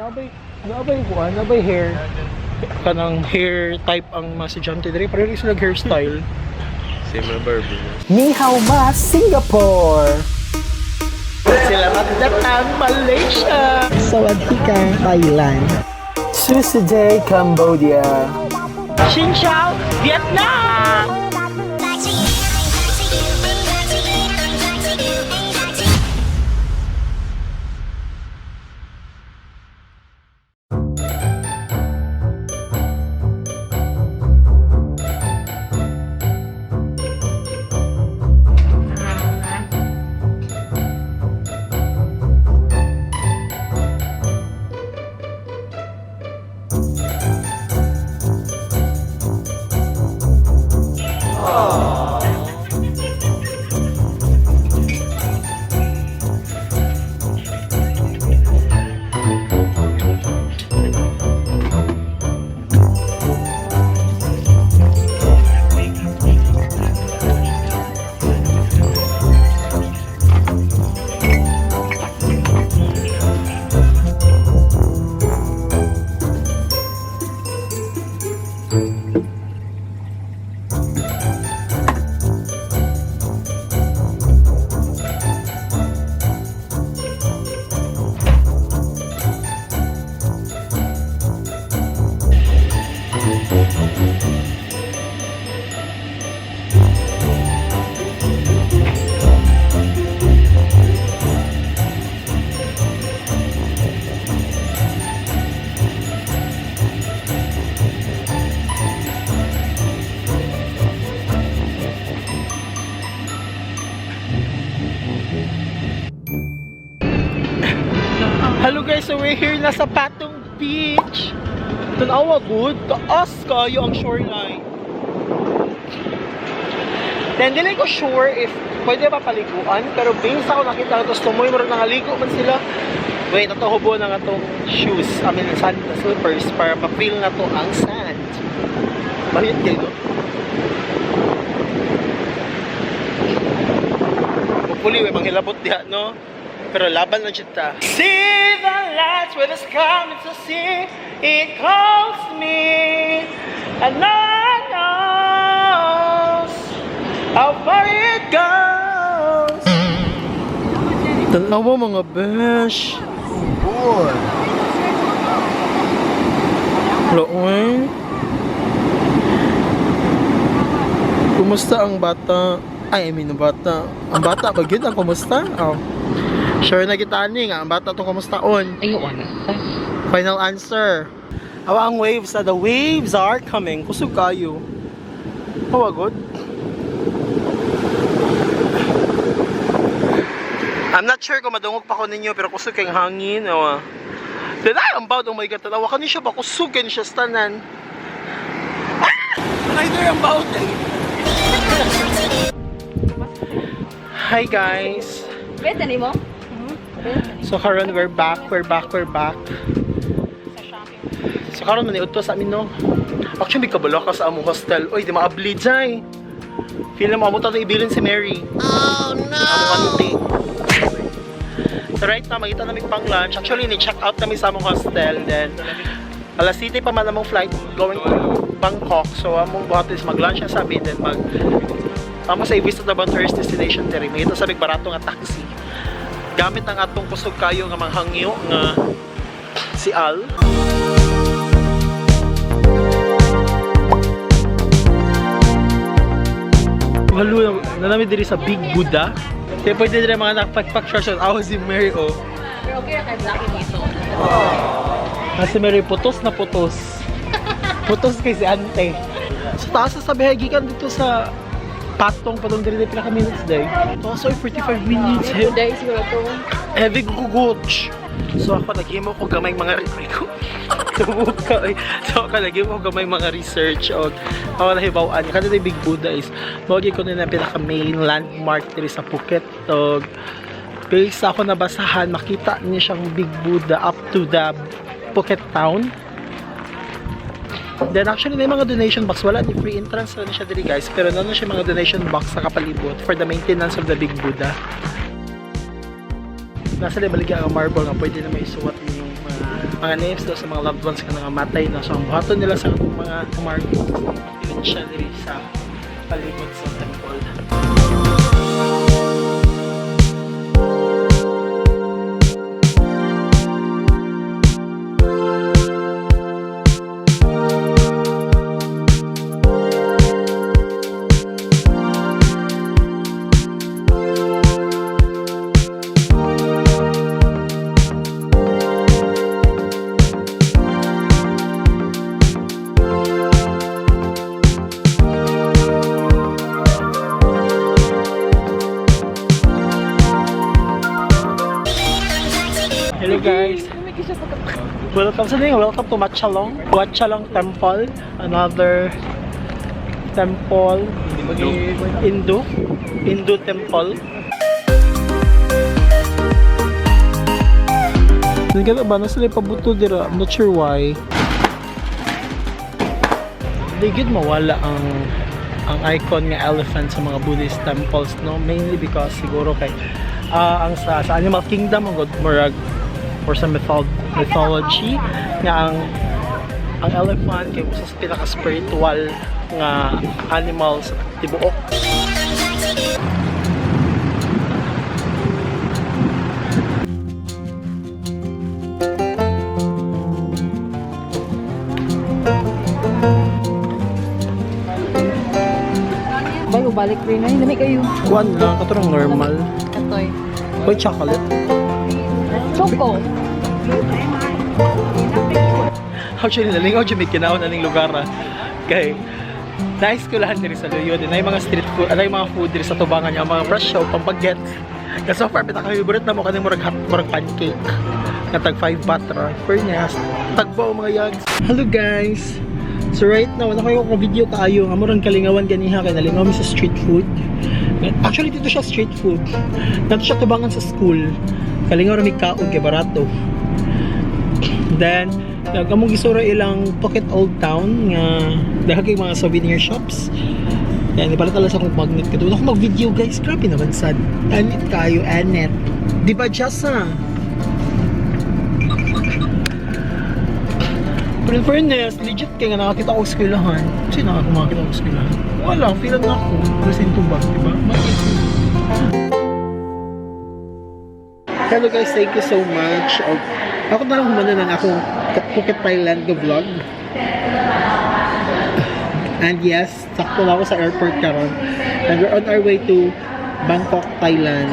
Nabay hair. Kanang hair type ang mga estudyante diri, pero rin sila hairstyle. Same Barbie. Ni hao ma Singapore. Selamat datang Malaysia. Sawadee ka Thailand. Susuday Cambodia. Xin chào Vietnam. Hello guys, so we're here na sa Patong Beach. Tanawa good, taas kayo ang shoreline. Then dili ko sure if pwede pa paliguan, pero based ako nakita ko tumoy mo rin nakaligo man sila. Wait, natuhubo na nga tong shoes, sand slippers para ma-feel na to ang sand. Bakit kayo? Hopefully, may manghilabot diha, no? Pero laban lang siya. See the lights where the sky meets the sea. It calls me and I knows how far it goes. Tanawa mga besh. Boy. Loong. Kumusta ang bata? Ay, I mean, ang bata. Ang bata, pag yun ang kumusta? Oh. Sure na kita ni nga, ang bata itong kumustaon. Ayun. Final answer. Awa ang waves, the waves are coming. Kusog kayo. Oh, good. I'm not sure kung madungog pa ko ninyo, pero kusog kayong hangin. Awa. Then I am about, oh my god, tanawa ka niya ba? Kusog ka niya sa tanan. Ah! Either am about eh. Hi guys. Pwede ni mo? So karon we're back. So karon man iudto sa amin no. Actually kabalo ka sa among hostel. Oy, di maabli jay. Feel mo amo ta ibilin si Mary. Oh no. So right now magita namin pang lunch. Actually ni check out kami sa among hostel, then alas 7 pa man among flight going to Bangkok. So among buhat is mag-lunch sa amin, then amo sa i-visit na bang tourist destination diri. May ito sa barato nga taxi. Gamit ang atong kusog kayo nga manghangyo nga si Al. Halo, nanami diri sa Big Buddha. Kaya pwede diri mga nakpag-picture ako si Mary o. Pero okay na kay Blacky dito. Kasi Mary putos na putos. Putos kay si Ante. Sa taas sa gikan dito sa patong diri pila ka minutes day. Also 45 minutes. Day siguro to. Heavy gugugoch. So ako naghimo ko gamay mga gamay mga research og ako nahibaw-an kada Big Buddha is mawagi ko na pinaka main landmark diri sa Phuket og based ako nabasahan makita niya siyang Big Buddha up to the Phuket town. Then actually may mga donation box, wala ni free entrance na siya diri guys, pero nanon siya mga donation box sa kapalibot for the maintenance of the Big Buddha. Nasa level ang marble nga pwede na may suwat yung mga mga names daw sa mga loved ones ka nangamatay na. So ang buhaton nila sa mga kumargo yun siya diri sa palibot sa temple. Hello guys, welcome to Chalong Temple, another temple, Hindu temple. Nagkata ba nasa pabuto dira? I'm not sure why. Digid mawala ang icon nga elephant sa mga Buddhist temples, no? Mainly because siguro kay ang sa Animal Kingdom ang god murag or sa mythology nga ang elephant kay usa sa pinaka-spiritual nga animal sa tibuok. Bayo, balik rin na. Dami kayo. Kuan lang, katurang normal. Katoy. May chocolate. Choco. Actually, nalingaw dyan may kinaon aning lugar kay nice ko lahat diri sa Luyo. Din ay mga street food, ay mga food diri sa tubangan niya, mga fresh show, pampaget. Kasi so far, pinaka-favorite na mo kaning murag pancake. Na tag 5 baht ra. Fairness, tagbaw mga yags. Hello guys! So right now, nakayo ko video tayo. Amurang kalingawan ganiha kay nalingaw mi sa street food. Actually, dito siya street food. Dito siya tubangan sa school. Kalingaw ra mi kaog kay barato. Then, nagkamong gisura ilang Phuket Old Town nga dahil kay mga souvenir shops. Yan, ipalatala sa akong magnet ka doon. Ako mag-video guys, grabe naman sad. Anit kayo, anit. Di ba Jasa? Pero in fairness, legit kaya nga nakakita ko eskwelahan. Sino ako makakita ko eskwelahan? Wala, feelan na ako. Presento ba? Diba? Hello guys, thank you so much. Ako na lang humana ng akong Phuket, Thailand vlog. And yes, sakto na ako sa airport karon. And we're on our way to Bangkok, Thailand.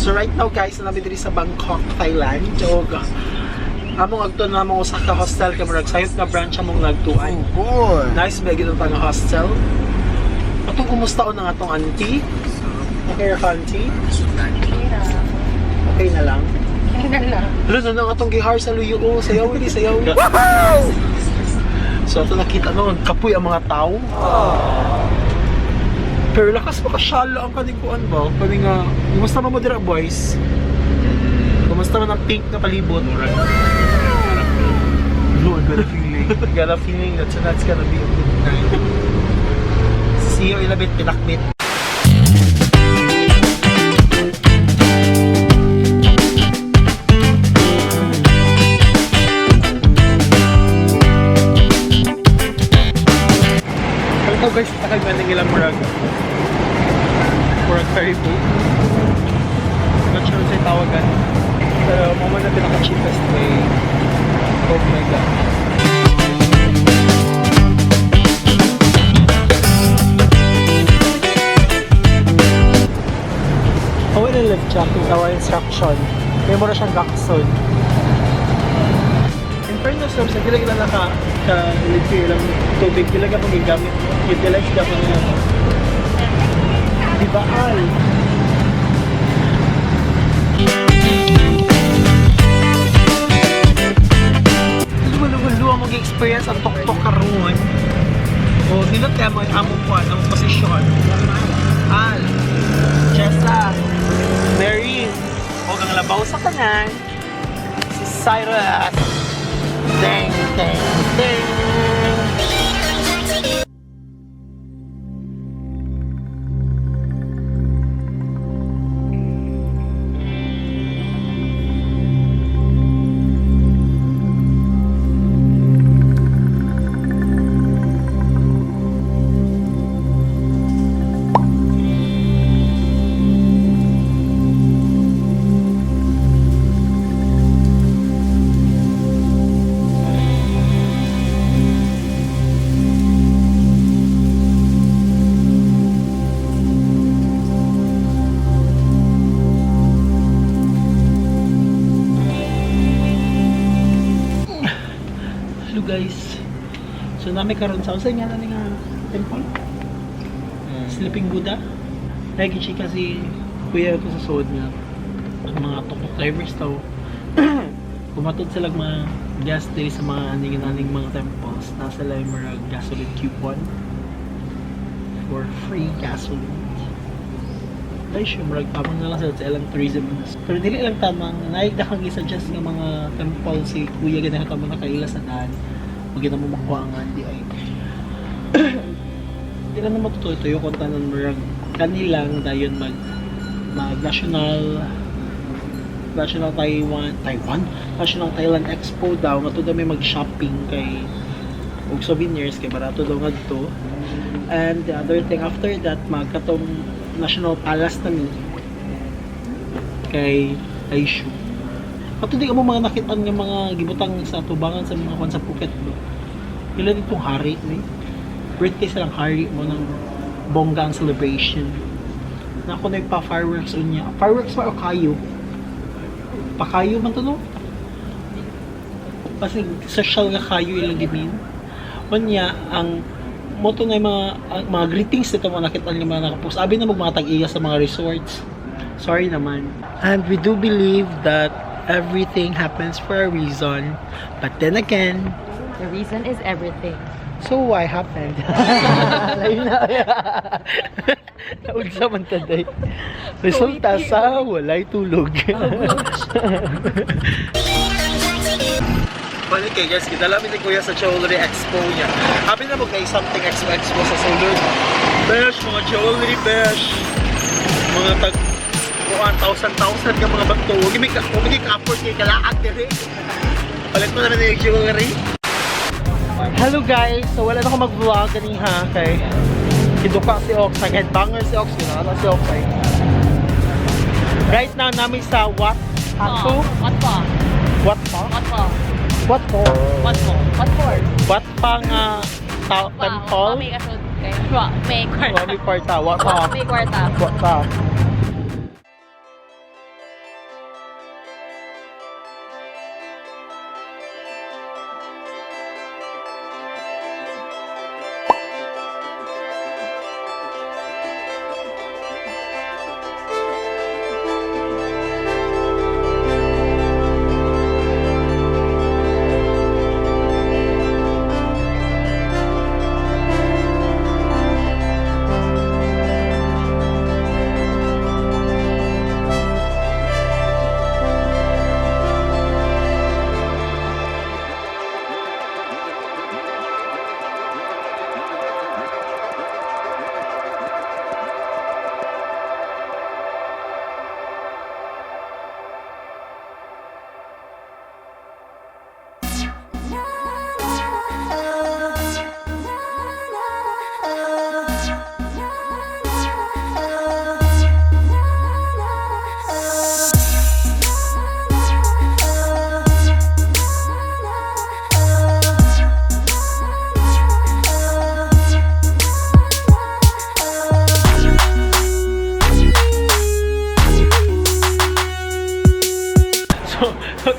So right now guys, namin diri sa Bangkok, Thailand. So among agto na among usa ka hostel kay murag sayot nga branch among nagtuan. Oh, boy. Nice ba gyud ang hostel. Atong kumusta ang atong auntie? Okay ra auntie? Okay na lang. Ano na ang atong gihar sa luyo ko, sayaw ni sayaw. So ato nakita no, kapoy ang mga tao. Pero lakas pa kasyala ang kanikuan ba? Kani nga, kumusta man mo dira boys? Kumusta man ang pink na palibot? Lord, got a feeling. Got a feeling that's gonna be a good night. See you in a bit, pinakbit. Ito guys, takag na nilang murag ferry boat. Not sure sa'y tawagan. Pero mama na pinaka-cheapest way. Oh my god. Oh, wala live check yung tawa instruction. May mura siyang gakson. In fairness naman sa kilag na naka-live lang tubig. Kilag akong gigamit. Utilize ka pa niya. Diba ay? Luwa-luwa mag-experience ang tuktok karoon. nindot kaya mo among kuan, among posisyon. Al, Jessa, Mary, o ang labaw sa kanan, si Cyrus. Ding, ding, ding. Guys, so nami karon sa usa nga nga temple, Sleeping Buddha. Lagi siya kasi kuya ko sa suod nga ang mga tuktok drivers daw kumatod sila mga gas dili sa mga aning mga temples, nasa lang mga gasoline coupon for free gasoline. Ay siya marag tamang na lang sa ilang tourism, pero dili lang tamang naigdakang isa-suggest nga mga temple si kuya ganahan ka mo nakaila sa daan. Maganda mo makuhangan di ay di na matutuyo kung tanan mo kanilang dayon mag national National Thailand Expo daw nga to may mag-shopping kay og souvenirs kay barato daw ngadto. And the other thing after that magkatong National Palace na ni kay Aishu. Ato di ka mo mga nakitaan nga mga gibutang sa tubangan sa mga kwan sa Phuket no. Ila ditong hari ni. Birthday silang hari mo ng bongga ang celebration. Na ako na pa fireworks unya. Fireworks pa o kayo? Pakayo man to no? Kasi social nga kayo ilang gimin. Unya ang moto na mga greetings dito mo nakitaan nga mga nakapost. Abi na mga tag-iya sa mga resorts. Sorry naman. And we do believe that everything happens for a reason, but then again, The reason is everything. so why happened? Lain na. Naunsa man taday. Resulta sa walay tulog. Balik kay guys, kita lamin ni Kuya sa Jewelry Expo niya. Happy na mo kay something expo sa sulod. Besh, mga jewelry besh. Mga tag 1,000 ka mga bato. Huwag ka-afford kay kalaag dire. Palit mo naman yung jewelry. Hello guys! So wala na ako mag-vlog ganiha kay kiduka si Ox. Nag-headbanger si Ox. Ano si Ox ay. Right now namin sa Wat Hatu? What pa? What pa? What pa? What po? What po? What for? What pa nga temple? May kasod kayo. May kwarta. May kwarta. What pa? May kwarta. What pa?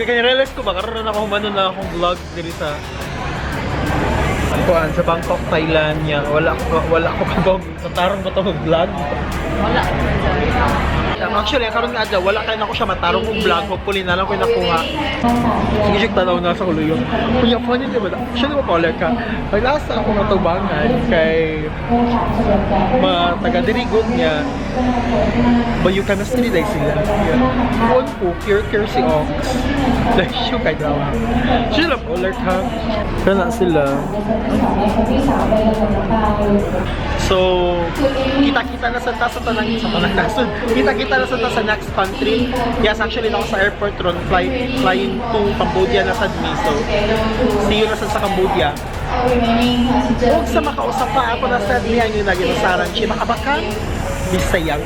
Kaya realize ko ba, karoon na ako humano na akong vlog dito sa sa Bangkok, Thailand. Wala ko kabog. Sa tarong ba ito mag-vlog? Wala. Actually, karon nga daw, wala kayo na ko siya matarong kong vlog. Hopefully na lang ko nakuha. Sige, siya tanaw na sa kulo yun. Kuya, funny di ba? Siya di ba, Paula ka? Naglasa ako natubangan kay taga-dirigot niya. Biochemistry dahil sila. Phone po, cure si Ox. Dahil siya kay daw. Siya lang, Paula ka. Kaya na sila. So, kita-kita na sa kita-kita na sa next country. Yes, actually na ako sa airport ron, flying to Cambodia na sa me. So, see you na sa Cambodia. Huwag sa makausap pa ako na sa niya yung naging saran. Makabakang Bisayang.